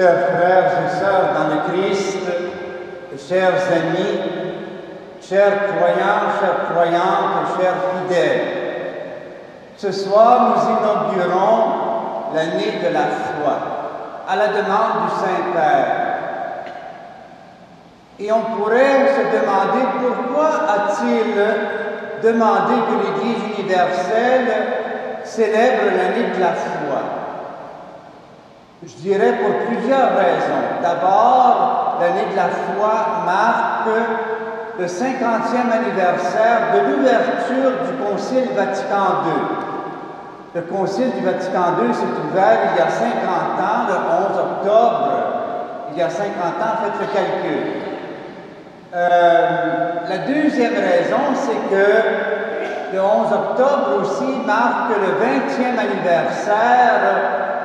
Chers frères et sœurs dans le Christ, chers amis, chers croyants, chères croyantes, chers fidèles, ce soir nous inaugurons l'année de la foi à la demande du Saint-Père. Et on pourrait se demander pourquoi a-t-il demandé que l'Église universelle célèbre l'année de la foi. Je dirais pour plusieurs raisons. D'abord, l'année de la foi marque le 50e anniversaire de l'ouverture du Concile Vatican II. Le Concile du Vatican II s'est ouvert il y a 50 ans, le 11 octobre. Il y a 50 ans, faites le calcul. La deuxième raison, c'est que le 11 octobre aussi marque le 20e anniversaire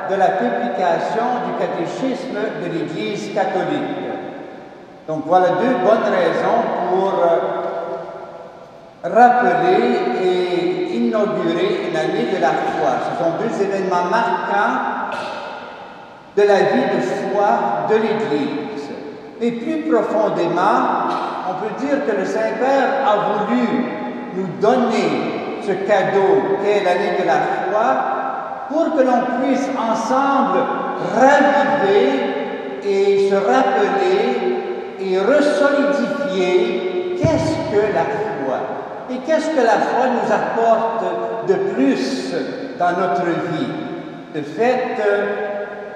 de la publication du catéchisme de l'Église catholique. Donc voilà deux bonnes raisons pour rappeler et inaugurer l'année de la foi. Ce sont deux événements marquants de la vie de foi de l'Église. Et plus profondément, on peut dire que le Saint-Père a voulu nous donner ce cadeau qu'est l'année de la foi pour que l'on puisse ensemble raviver et se rappeler et resolidifier qu'est-ce que la foi et qu'est-ce que la foi nous apporte de plus dans notre vie. De fait,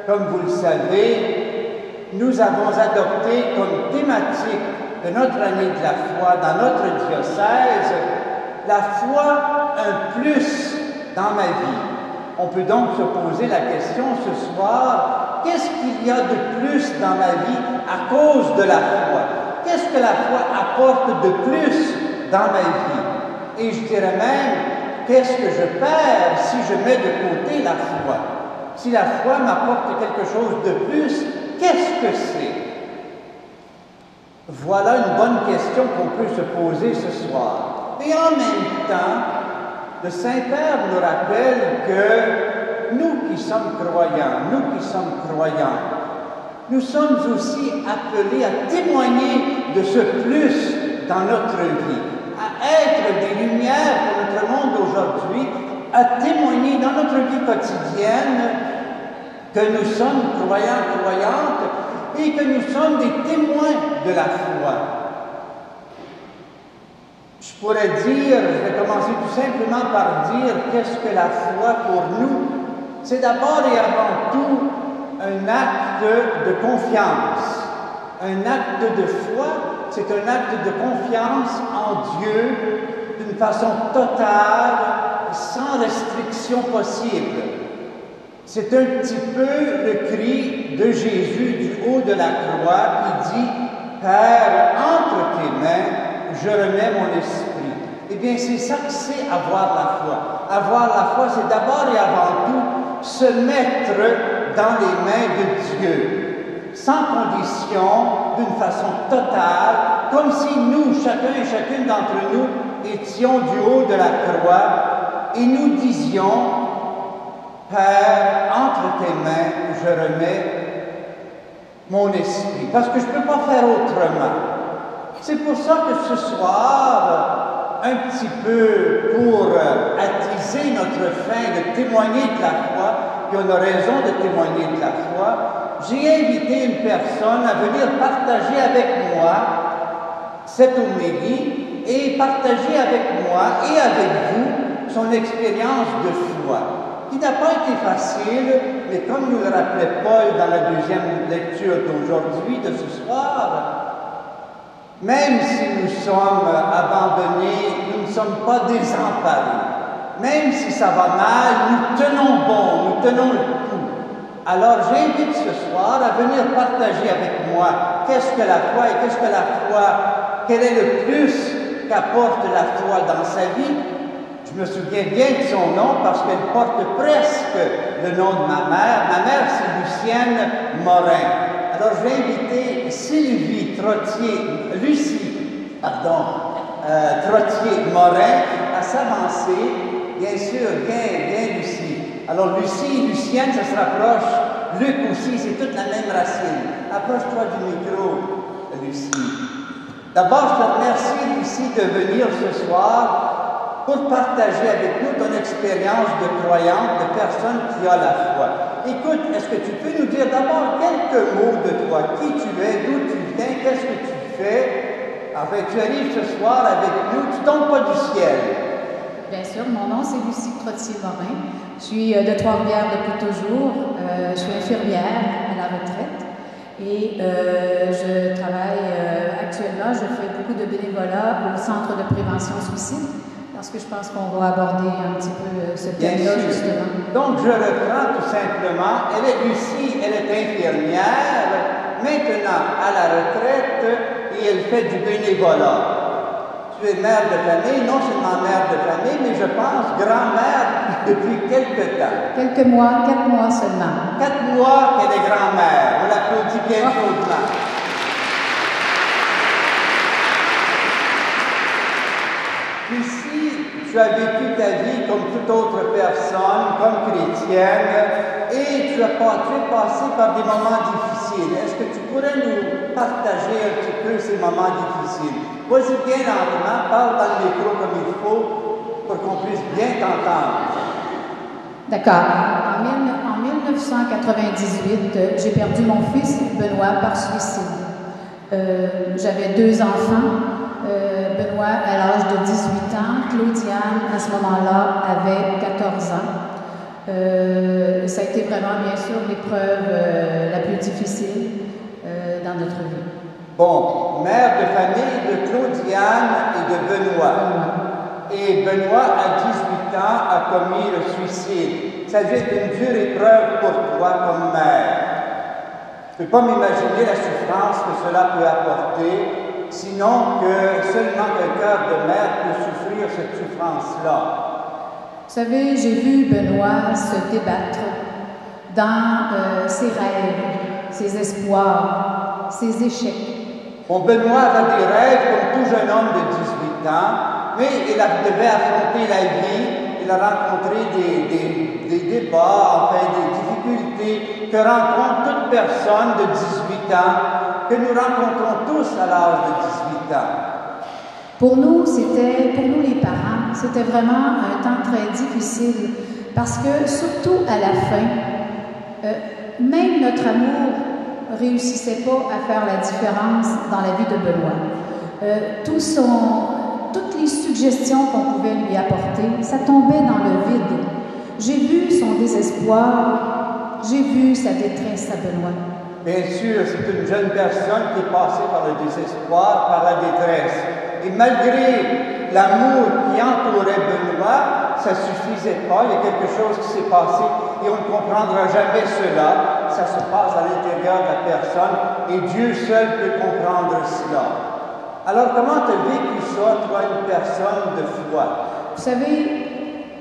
comme vous le savez, nous avons adopté comme thématique de notre année de la foi dans notre diocèse la foi un plus dans ma vie. On peut donc se poser la question ce soir, qu'est-ce qu'il y a de plus dans ma vie à cause de la foi? Qu'est-ce que la foi apporte de plus dans ma vie? Et je dirais même, qu'est-ce que je perds si je mets de côté la foi? Si la foi m'apporte quelque chose de plus, qu'est-ce que c'est? Voilà une bonne question qu'on peut se poser ce soir. Et en même temps, le Saint-Père nous rappelle que nous qui sommes croyants, nous sommes aussi appelés à témoigner de ce plus dans notre vie, à être des lumières pour notre monde aujourd'hui, à témoigner dans notre vie quotidienne que nous sommes croyants, croyantes, et que nous sommes des témoins de la foi. Je pourrais dire, je vais commencer tout simplement par dire qu'est-ce que la foi pour nous? C'est d'abord et avant tout un acte de confiance. Un acte de foi, c'est un acte de confiance en Dieu d'une façon totale, sans restriction possible. C'est un petit peu le cri de Jésus du haut de la croix qui dit « Père, entre tes mains, je remets mon esprit. » Eh bien, c'est ça que c'est avoir la foi. Avoir la foi, c'est d'abord et avant tout se mettre dans les mains de Dieu, sans condition, d'une façon totale, comme si nous, chacun et chacune d'entre nous, étions du haut de la croix et nous disions « Père, entre tes mains, je remets mon esprit. » Parce que je ne peux pas faire autrement. C'est pour ça que ce soir, un petit peu pour attiser notre faim de témoigner de la foi, et on a raison de témoigner de la foi, j'ai invité une personne à venir partager avec moi cette homélie et partager avec moi et avec vous son expérience de foi, qui n'a pas été facile, mais comme nous le rappelait Paul dans la deuxième lecture d'aujourd'hui, de ce soir, même si nous sommes abandonnés, nous ne sommes pas désemparés. Même si ça va mal, nous tenons bon, nous tenons le coup. Alors j'invite ce soir à venir partager avec moi qu'est-ce que la foi et qu'est-ce que la foi, quel est le plus qu'apporte la foi dans sa vie. Je me souviens bien de son nom parce qu'elle porte presque le nom de ma mère. Ma mère, c'est Lucienne Morin. Alors, je vais inviter Trottier-Morin à s'avancer. Bien sûr, viens, Lucie. Alors, Lucie et Lucienne, ça se rapproche Luc aussi, c'est toute la même racine. Approche-toi du micro, Lucie. D'abord, je te remercie, Lucie, de venir ce soir pour partager avec nous ton expérience de croyante, de personne qui a la foi. Écoute, est-ce que tu peux nous dire d'abord quelques mots de toi, qui tu es, d'où tu viens, qu'est-ce que tu fais? Enfin, tu arrives ce soir avec nous, tu tombes pas du ciel. Bien sûr, mon nom c'est Lucie Trottier-Morin. Je suis de Trois-Rivières depuis toujours. Je suis infirmière à la retraite et je travaille actuellement, je fais beaucoup de bénévolat au Centre de prévention suicide parce que je pense qu'on va aborder un petit peu ce thème-là justement. Donc, je reprends tout simplement. Elle est Lucie, elle est infirmière, maintenant à la retraite et elle fait du bénévolat. Tu es mère de famille, non seulement mère de famille, mais je pense grand-mère depuis quelques temps. 4 mois seulement. 4 mois qu'elle est grand-mère. On l'applaudit bien chaudement. Ici, tu as vécu ta vie comme toute autre personne, comme chrétienne, et tu es passé par des moments difficiles. Est-ce que tu pourrais nous partager un petit peu ces moments difficiles? Vas-y bien lentement, parle dans le micro comme il faut pour qu'on puisse bien t'entendre. D'accord. En 1998, j'ai perdu mon fils Benoît par suicide. J'avais 2 enfants. Benoît à l'âge de 18 ans, Claudiane à ce moment-là avait 14 ans. Ça a été vraiment bien sûr l'épreuve la plus difficile dans notre vie. Bon, mère de famille de Claudiane et de Benoît. Et Benoît, à 18 ans, a commis le suicide. Ça devait être une dure épreuve pour toi comme mère. Je ne peux pas m'imaginer la souffrance que cela peut apporter, sinon que seulement un cœur de mère peut souffrir cette souffrance-là. Vous savez, j'ai vu Benoît se débattre dans ses rêves, ses espoirs, ses échecs. Bon, Benoît avait des rêves comme tout jeune homme de 18 ans, mais il devait affronter la vie. Il a rencontré des débats, enfin des difficultés que rencontre toute personne de 18 ans, que nous rencontrons tous à l'âge de 18 ans. Pour nous les parents, c'était vraiment un temps très difficile parce que surtout à la fin, même notre amour ne réussissait pas à faire la différence dans la vie de Benoît. Toutes les suggestions qu'on pouvait lui apporter, ça tombait dans le vide. J'ai vu son désespoir, j'ai vu sa détresse à Benoît. Bien sûr, c'est une jeune personne qui est passée par le désespoir, par la détresse. Et malgré l'amour qui entourait Benoît, ça ne suffisait pas. Il y a quelque chose qui s'est passé et on ne comprendra jamais cela. Ça se passe à l'intérieur de la personne et Dieu seul peut comprendre cela. Alors, comment tu as vécu ça, toi, une personne de foi? Vous savez,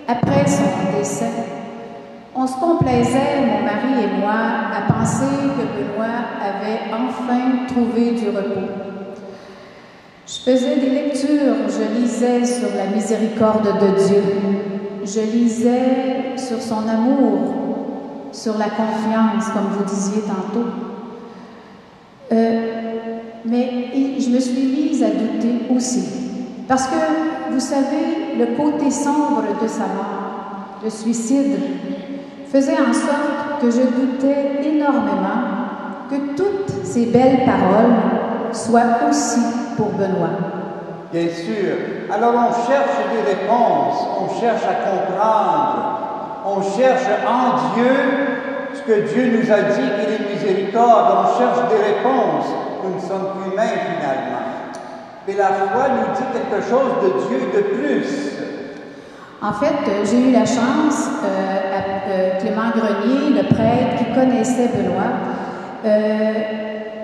après son décès, on se complaisait, mon mari et moi, à penser que Benoît avait enfin trouvé du repos. Je faisais des lectures, je lisais sur la miséricorde de Dieu, je lisais sur son amour, sur la confiance, comme vous disiez tantôt. Mais je me suis mise à douter aussi. Parce que, vous savez, le côté sombre de sa mort, le suicide, faisait en sorte que je doutais énormément que toutes ces belles paroles soient aussi pour Benoît. Bien sûr. Alors on cherche des réponses, on cherche à comprendre, on cherche en Dieu ce que Dieu nous a dit qu'il est miséricorde, on cherche des réponses. Nous ne sommes qu'humains finalement. Mais la foi nous dit quelque chose de Dieu de plus. En fait, j'ai eu la chance, Clément Grenier, le prêtre qui connaissait Benoît,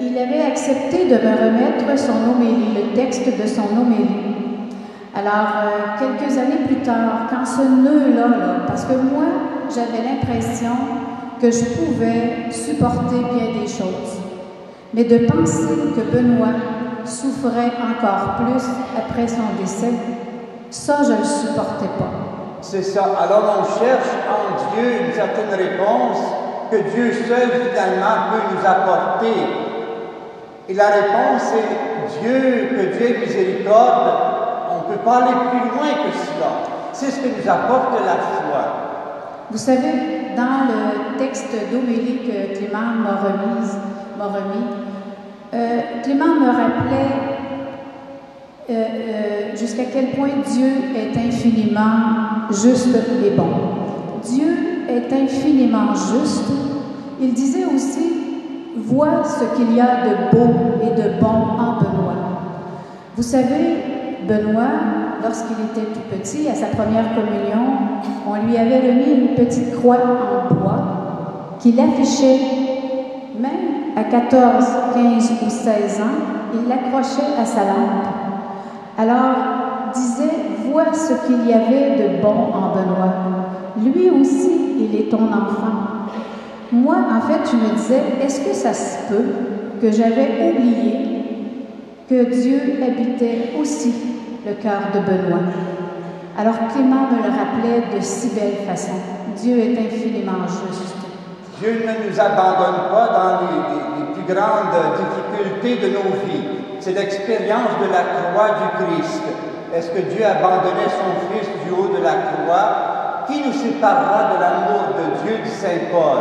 il avait accepté de me remettre son homélie, le texte de son homélie. Alors, quelques années plus tard, quand ce nœud-là, parce que moi, j'avais l'impression que je pouvais supporter bien des choses. Mais de penser que Benoît souffrait encore plus après son décès, ça, je ne le supportais pas. C'est ça. Alors on cherche en Dieu une certaine réponse que Dieu seul finalement peut nous apporter? Et la réponse est que Dieu est miséricorde. On ne peut pas aller plus loin que cela. C'est ce que nous apporte la foi. Vous savez, dans le texte d'homélie que Clément m'a remis, Clément me rappelait jusqu'à quel point Dieu est infiniment juste et bon. Dieu est infiniment juste. Il disait aussi, vois ce qu'il y a de beau et de bon en Benoît. Vous savez, Benoît, lorsqu'il était tout petit, à sa première communion, on lui avait remis une petite croix en bois qu'il affichait, même à 14, 15 ou 16 ans, il l'accrochait à sa lampe. Alors, disait, vois ce qu'il y avait de bon en Benoît. Lui aussi, il est ton enfant. Moi, en fait, je me disais, est-ce que ça se peut que j'avais oublié que Dieu habitait aussi le cœur de Benoît? Alors Clément me le rappelait de si belle façon. Dieu est infiniment juste. Dieu ne nous abandonne pas dans les plus grandes difficultés de nos vies. C'est l'expérience de la croix du Christ. Est-ce que Dieu abandonnait son Fils du haut de la croix? Qui nous séparera de l'amour de Dieu, dit Saint Paul?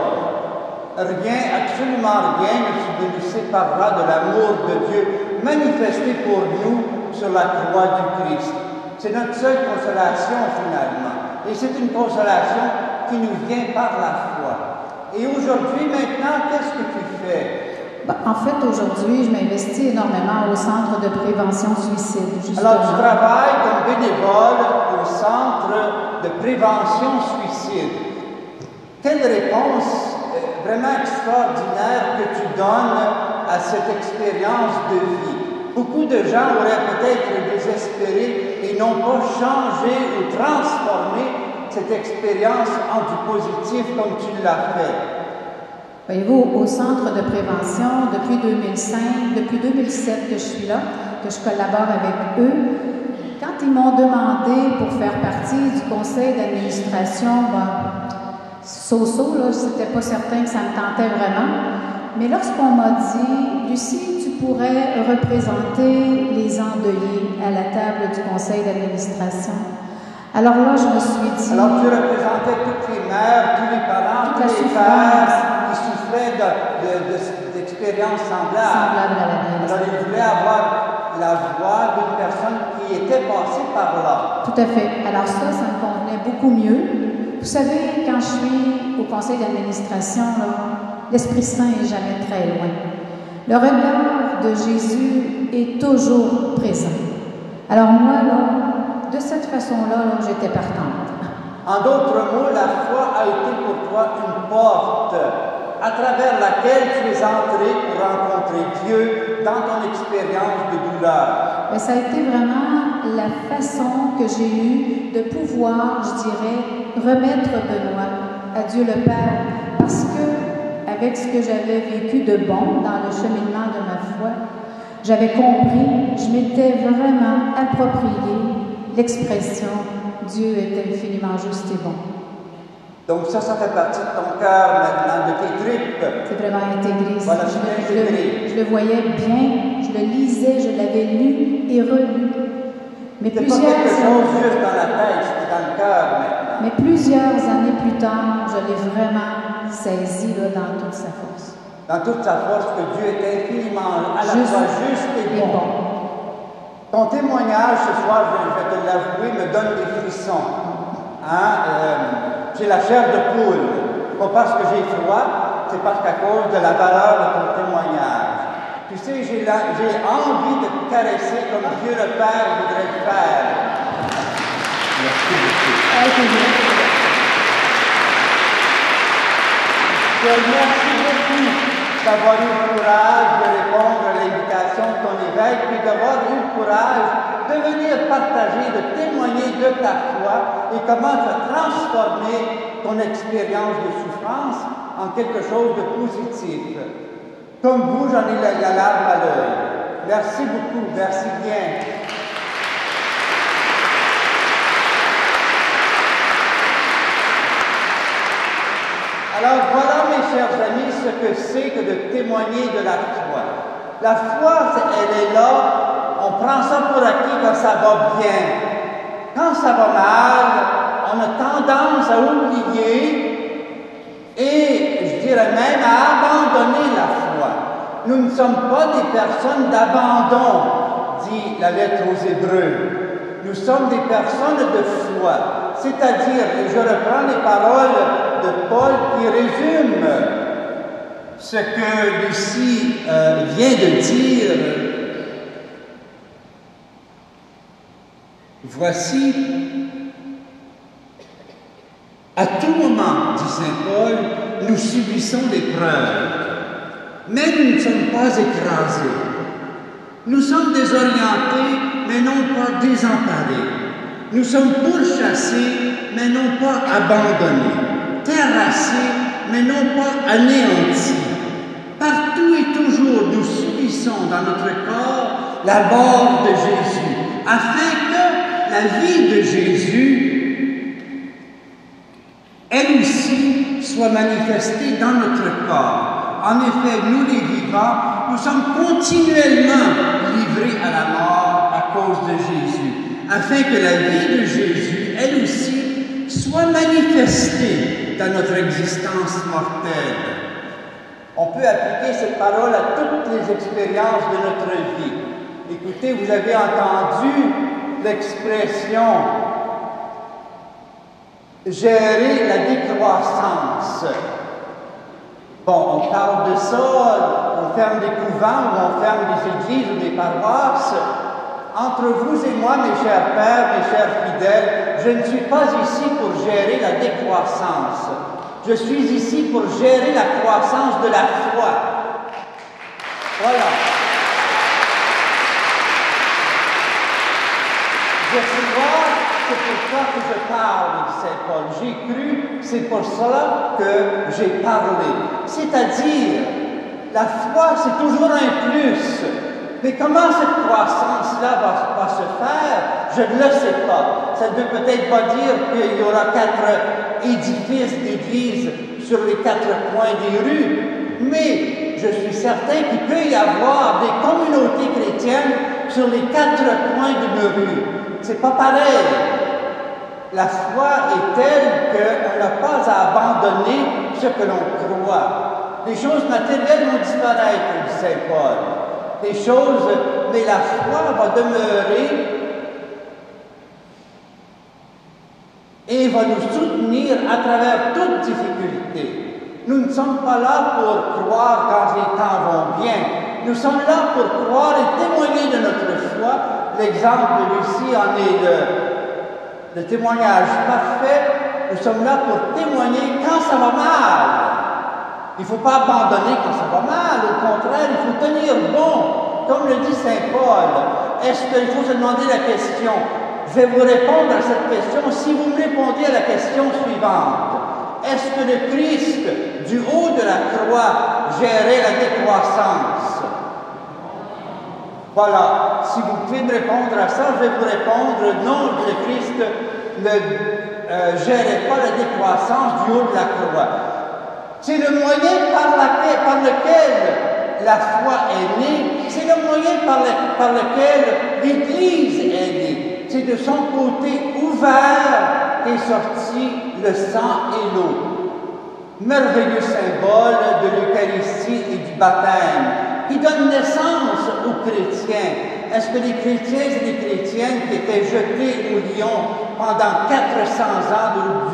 Rien, absolument rien ne nous séparera de l'amour de Dieu manifesté pour nous sur la croix du Christ. C'est notre seule consolation finalement. Et c'est une consolation qui nous vient par la foi. Et aujourd'hui, maintenant, qu'est-ce que tu fais? En fait, aujourd'hui, je m'investis énormément au Centre de prévention suicide, justement. Alors, tu travailles comme bénévole au Centre de prévention suicide. Quelle réponse vraiment extraordinaire que tu donnes à cette expérience de vie. Beaucoup de gens auraient peut-être désespéré et n'ont pas changé ou transformé cette expérience en du positif comme tu l'as fait. Voyez-vous, au Centre de prévention, depuis 2005, depuis 2007 que je suis là, que je collabore avec eux, quand ils m'ont demandé pour faire partie du conseil d'administration, là, c'était pas certain que ça me tentait vraiment. Mais lorsqu'on m'a dit, Lucie, tu pourrais représenter les endeuillés à la table du conseil d'administration. Alors là, je me suis dit... Alors tu représentais toutes les mères, tous les parents, tous les pères qui souffraient d'expériences semblables. À la mienne. Alors ils voulaient avoir la voix d'une personne qui était passée par là. Tout à fait. Alors ça me convenait beaucoup mieux. Vous savez, quand je suis au conseil d'administration, l'Esprit Saint n'est jamais très loin. Le regard de Jésus est toujours présent. Alors moi, de cette façon-là, j'étais partante. En d'autres mots, la foi a été pour toi une porte à travers laquelle tu es entré pour rencontrer Dieu dans ton expérience de douleur. Mais ça a été vraiment la façon que j'ai eue de pouvoir, je dirais, remettre Benoît à Dieu le Père, parce que, avec ce que j'avais vécu de bon dans le cheminement de ma foi, j'avais compris, je m'étais vraiment approprié l'expression « Dieu est infiniment juste et bon ». Donc ça fait partie de ton cœur maintenant, de tes tripes. C'est vraiment intégré. Voilà, je le voyais bien, je le lisais, je l'avais lu et relu. Mais c'est pas quelque chose juste dans la tête, c'est dans le cœur maintenant. Mais plusieurs années plus tard, je l'ai vraiment saisi dans toute sa force. Dans toute sa force, que Dieu est infiniment à la fois juste et bon. Ton témoignage ce soir, je vais te l'avouer, me donne des frissons. J'ai la chair de poule. Pas parce que j'ai froid, c'est parce qu'à cause de la valeur de ton témoignage. Tu sais, j'ai envie de te caresser comme Dieu le Père voudrait le faire. Merci beaucoup. Merci beaucoup d'avoir eu le courage de répondre à l'invitation de ton évêque, puis d'avoir eu le courage de venir partager, de témoigner de ta foi et comment tu as transformé ton expérience de souffrance en quelque chose de positif. Comme vous, j'en ai la larme à l'œil. Merci beaucoup, merci bien. Alors voilà, mes chers amis, ce que c'est que de témoigner de la foi. La foi, elle est là, on prend ça pour acquis quand ça va bien. Quand ça va mal, on a tendance à oublier et, je dirais même, à abandonner la foi. Nous ne sommes pas des personnes d'abandon, dit la lettre aux Hébreux. Nous sommes des personnes de foi. C'est-à-dire, et je reprends les paroles de Paul qui résument ce que Lucie vient de dire. Voici, à tout moment, dit saint Paul, nous subissons l'épreuve, mais nous ne sommes pas écrasés. Nous sommes désorientés, mais non pas désemparés. Nous sommes pourchassés, mais non pas abandonnés. Terrassés, mais non pas anéantis. Partout et toujours, nous subissons dans notre corps la mort de Jésus, afin que la vie de Jésus, elle aussi, soit manifestée dans notre corps. En effet, nous les vivants, nous sommes continuellement livrés à la mort à cause de Jésus, afin que la vie de Jésus, elle aussi, soit manifestée dans notre existence mortelle. On peut appliquer cette parole à toutes les expériences de notre vie. Écoutez, vous avez entendu l'expression « gérer la décroissance ». Bon, on parle de ça, on ferme des couvents, ou on ferme des églises ou des paroisses. Entre vous et moi, mes chers pères, mes chers fidèles, je ne suis pas ici pour gérer la décroissance. Je suis ici pour gérer la croissance de la foi. Voilà. Je crois, c'est pour ça que je parle, saint Paul. J'ai cru, c'est pour cela que j'ai parlé. C'est-à-dire, la foi, c'est toujours un plus. Mais comment cette croissance-là va se faire? Je ne le sais pas. Ça ne veut peut-être pas dire qu'il y aura 4 édifices d'église sur les 4 coins des rues, mais je suis certain qu'il peut y avoir des communautés chrétiennes sur les 4 coins d'une rue. C'est pas pareil. La foi est telle qu'on n'a pas à abandonner ce que l'on croit. Les choses matérielles vont disparaître, dit saint Paul. Des choses, mais la foi va demeurer et va nous soutenir à travers toute difficulté. Nous ne sommes pas là pour croire quand les temps vont bien. Nous sommes là pour croire et témoigner de notre foi. L'exemple de Lucie en est le témoignage parfait. Nous sommes là pour témoigner quand ça va mal. Il ne faut pas abandonner quand ça va mal. Au contraire, il faut tenir bon. Comme le dit saint Paul, est-ce qu'il faut se demander la question? Je vais vous répondre à cette question si vous me répondez à la question suivante. Est-ce que le Christ, du haut de la croix, gérait la décroissance? Voilà. Si vous pouvez me répondre à ça, je vais vous répondre non, le Christ ne gérait pas la décroissance du haut de la croix. C'est le moyen par lequel la foi est née, c'est le moyen par lequel l'Église est née. C'est de son côté ouvert qu'est sorti le sang et l'eau. Merveilleux symbole de l'Eucharistie et du baptême, qui donne naissance aux chrétiens. Est-ce que les chrétiens et les chrétiennes qui étaient jetés au lion pendant 400 ans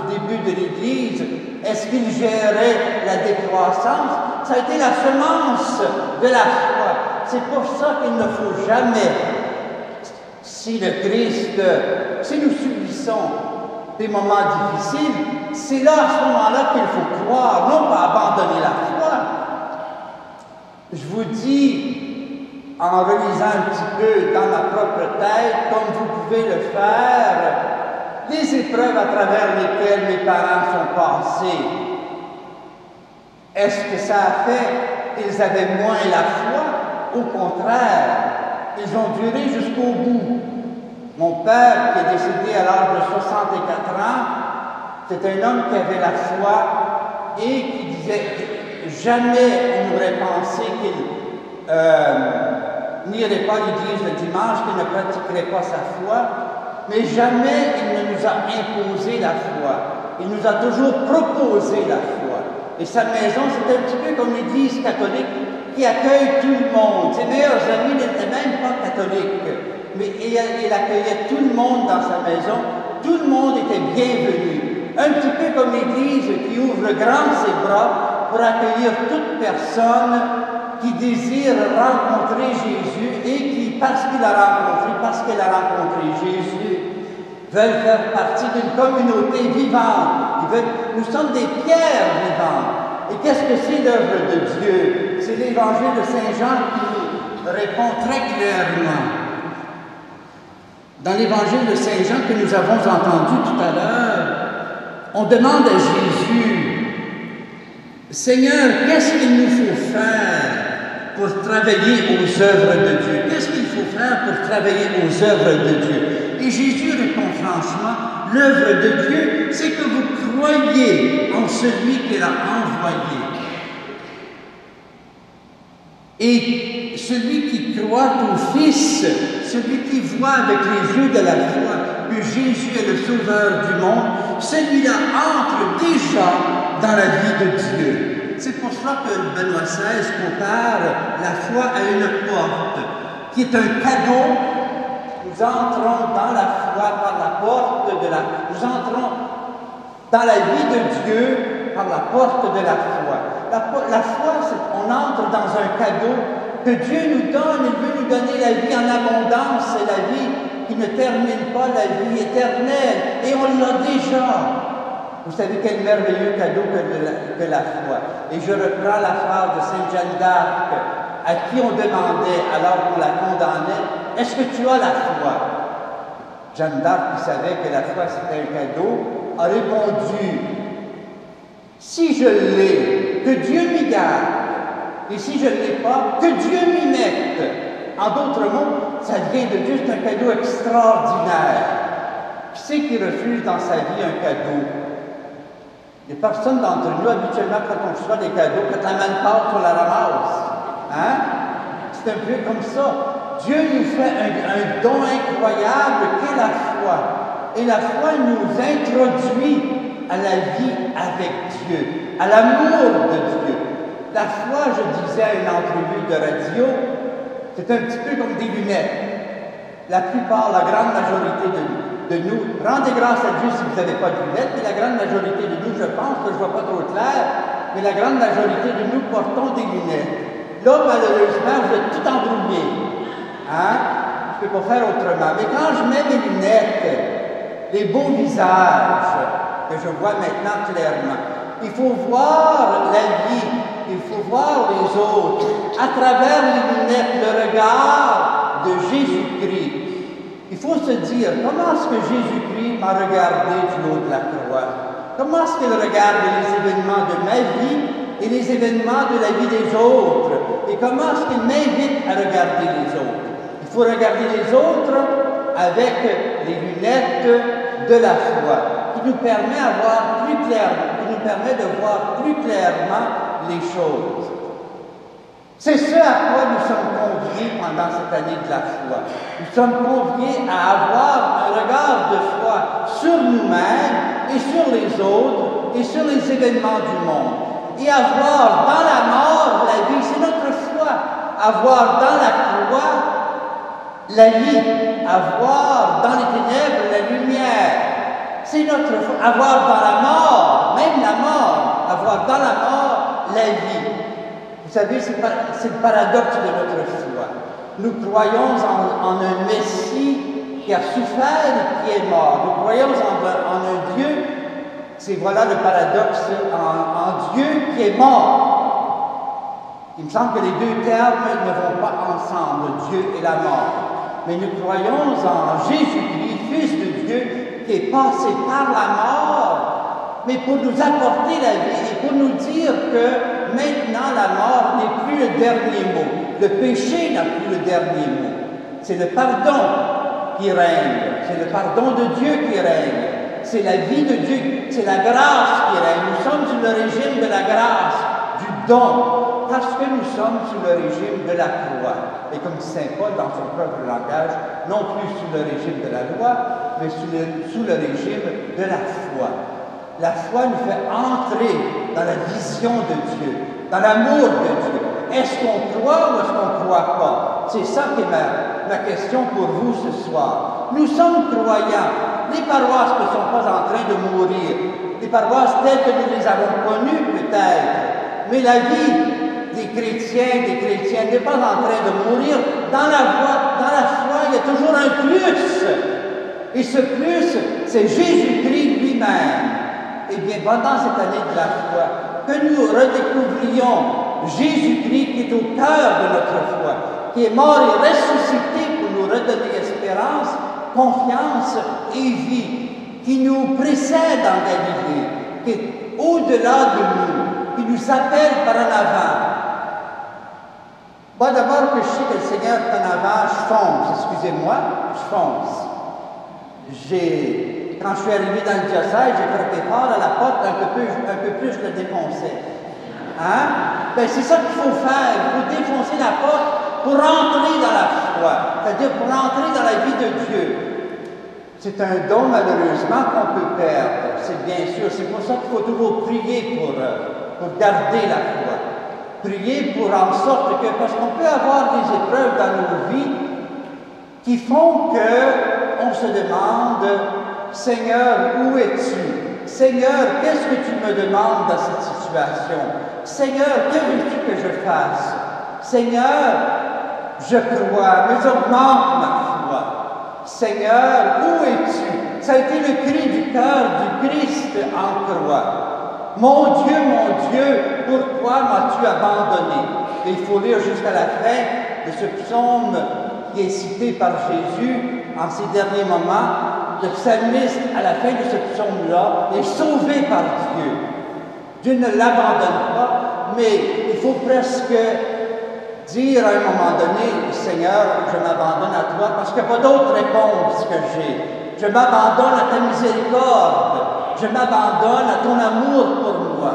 du début de l'Église, est-ce qu'ils géraient la décroissance? Ça a été la semence de la foi. C'est pour ça qu'il ne faut jamais, si nous subissons des moments difficiles, c'est là, à ce moment-là, qu'il faut croire, non pas abandonner la foi. Je vous dis, en relisant un petit peu dans ma propre tête, comme vous pouvez le faire, les épreuves à travers lesquelles mes parents sont passés. Est-ce que ça a fait qu'ils avaient moins la foi? Au contraire, ils ont duré jusqu'au bout. Mon père, qui est décédé à l'âge de 64 ans, c'est un homme qui avait la foi et qui disait jamais on aurait pensé qu'il n'irait pas à l'église le dimanche, qu'il ne pratiquerait pas sa foi, mais jamais il ne nous a imposé la foi. Il nous a toujours proposé la foi. Et sa maison, c'est un petit peu comme l'église catholique qui accueille tout le monde. Ses meilleurs amis n'étaient même pas catholiques, mais il accueillait tout le monde dans sa maison. Tout le monde était bienvenu. Un petit peu comme l'église qui ouvre grand ses bras pour accueillir toute personne qui désire rencontrer Jésus et qui, parce qu'il a rencontré, parce qu'elle a rencontré Jésus, veulent faire partie d'une communauté vivante. Nous sommes des pierres vivantes. Et qu'est-ce que c'est l'œuvre de Dieu? C'est l'évangile de Saint Jean qui nous répond très clairement. Dans l'évangile de Saint Jean que nous avons entendu tout à l'heure, on demande à Jésus, Seigneur, qu'est-ce qu'il nous faut faire pour travailler aux œuvres de Dieu? Qu'est-ce qu'il faut faire pour travailler aux œuvres de Dieu? Et Jésus répond franchement, l'œuvre de Dieu, c'est que vous croyez en celui qu'il a envoyé. Et celui qui croit au Fils, celui qui voit avec les yeux de la foi que Jésus est le Sauveur du monde, celui-là entre déjà dans la vie de Dieu. C'est pour cela que Benoît XVI compare la foi à une porte, qui est un cadeau. Nous entrons dans la foi par la porte de la... Nous entrons dans la vie de Dieu par la porte de la foi. La foi, on entre dans un cadeau que Dieu nous donne. Il veut nous donner la vie en abondance. C'est la vie qui ne termine pas, la vie éternelle. Et on l'a déjà. Vous savez quel merveilleux cadeau que la foi. Et je reprends la phrase de Sainte Jeanne d'Arc, à qui on demandait, alors qu'on la condamnait, « Est-ce que tu as la foi ?» Jeanne d'Arc, qui savait que la foi c'était un cadeau, a répondu, « Si je l'ai, que Dieu m'y garde, et si je ne l'ai pas, que Dieu m'y mette. » En d'autres mots, ça vient de Dieu, c'est un cadeau extraordinaire. Qui c'est qui refuse dans sa vie un cadeau? Il n'y a personne d'entre nous, habituellement, quand on reçoit des cadeaux, quand la main part sur la ramasse. Hein? C'est un peu comme ça. Dieu nous fait un don incroyable qu'est la foi. Et la foi nous introduit à la vie avec Dieu, à l'amour de Dieu. La foi, je disais à une entrevue de radio, c'est un petit peu comme des lunettes. La plupart, la grande majorité de nous, rendez grâce à Dieu si vous n'avez pas de lunettes, mais la grande majorité de nous, je pense que je ne vois pas trop clair, mais la grande majorité de nous portons des lunettes. Là, malheureusement, vous êtes tout embrouillé. Hein? Je ne peux pas faire autrement. Mais quand je mets mes lunettes, les beaux visages que je vois maintenant clairement, il faut voir la vie, il faut voir les autres à travers les lunettes, le regard de Jésus-Christ. Il faut se dire, comment est-ce que Jésus-Christ m'a regardé du haut de la croix? Comment est-ce qu'il regarde les événements de ma vie et les événements de la vie des autres? Et comment est-ce qu'il m'invite à regarder les autres? Il faut regarder les autres avec les lunettes de la foi, qui nous permet de voir plus clairement les choses. C'est ce à quoi nous sommes conviés pendant cette année de la foi. Nous sommes conviés à avoir un regard de foi sur nous-mêmes et sur les autres et sur les événements du monde. Et avoir dans la mort la vie, c'est notre foi. Avoir dans la croix la vie, avoir dans les ténèbres la lumière. C'est notre foi. Avoir dans la mort, même la mort, avoir dans la mort la vie. Vous savez, c'est le paradoxe de notre foi. Nous croyons en un Messie qui a souffert et qui est mort. Nous croyons en un Dieu, voilà le paradoxe, en Dieu qui est mort. Il me semble que les deux termes ne vont pas ensemble, Dieu et la mort. Mais nous croyons en Jésus-Christ, Fils de Dieu, qui est passé par la mort, mais pour nous apporter la vie et pour nous dire que maintenant, la mort n'est plus le dernier mot. Le péché n'a plus le dernier mot. C'est le pardon qui règne. C'est le pardon de Dieu qui règne. c'est la vie de Dieu, c'est la grâce qui règne. Nous sommes sous le régime de la grâce, du don, parce que nous sommes sous le régime de la croix. Et comme dit Saint Paul dans son propre langage, non plus sous le régime de la loi, mais sous le régime de la foi. La foi nous fait entrer dans la vision de Dieu, dans l'amour de Dieu. Est-ce qu'on croit ou est-ce qu'on ne croit pas? C'est ça qui est ma question pour vous ce soir. Nous sommes croyants. Les paroisses ne sont pas en train de mourir. Les paroisses telles que nous les avons connues peut-être. Mais la vie des chrétiens, des chrétiennes n'est pas en train de mourir. Dans la foi, il y a toujours un plus. Et ce plus, c'est Jésus-Christ lui-même. Eh bien, pendant cette année de la foi, que nous redécouvrions Jésus-Christ qui est au cœur de notre foi, qui est mort et ressuscité pour nous redonner espérance, confiance et vie, qui nous précède en Galilée, qui est au-delà de nous, qui nous appelle par en avant. Moi, d'abord, que je sais que le Seigneur est en avant, je fonce, excusez-moi, je fonce. Quand je suis arrivé dans le diocèse, j'ai frappé fort à la porte, un peu plus, je le défonçais. Hein? Ben, c'est ça qu'il faut faire. Il faut défoncer la porte pour entrer dans la foi, c'est-à-dire pour entrer dans la vie de Dieu. C'est un don, malheureusement, qu'on peut perdre, c'est bien sûr. C'est pour ça qu'il faut toujours prier pour garder la foi. Prier pour en sorte que, parce qu'on peut avoir des épreuves dans nos vies qui font qu'on se demande, Seigneur, où es-tu? Seigneur, qu'est-ce que tu me demandes dans cette situation? Seigneur, que veux-tu que je fasse? Seigneur, je crois, mais augmente ma foi. Seigneur, où es-tu? Ça a été le cri du cœur du Christ en croix. Mon Dieu, pourquoi m'as-tu abandonné? Et il faut lire jusqu'à la fin de ce psaume qui est cité par Jésus en ces derniers moments. Le psalmiste, à la fin de ce psaume-là, est sauvé par Dieu. Dieu ne l'abandonne pas, mais il faut presque dire à un moment donné, Seigneur, je m'abandonne à toi parce qu'il n'y a pas d'autre réponse que j'ai. Je m'abandonne à ta miséricorde. Je m'abandonne à ton amour pour moi.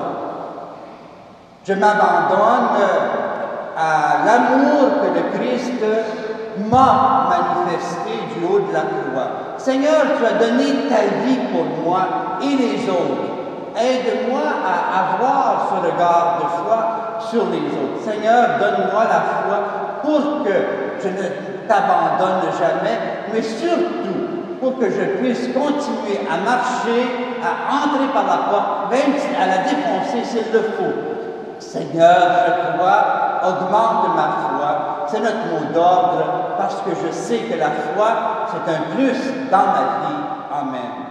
Je m'abandonne à l'amour que le Christ m'a manifesté du haut de la croix. Seigneur, tu as donné ta vie pour moi et les autres. Aide-moi à avoir ce regard de foi sur les autres. Seigneur, donne-moi la foi pour que je ne t'abandonne jamais, mais surtout pour que je puisse continuer à marcher, à entrer par la porte, même à la défoncer s'il le faut. Seigneur, je crois, augmente ma foi. C'est notre mot d'ordre parce que je sais que la foi, c'est un plus dans ma vie. Amen.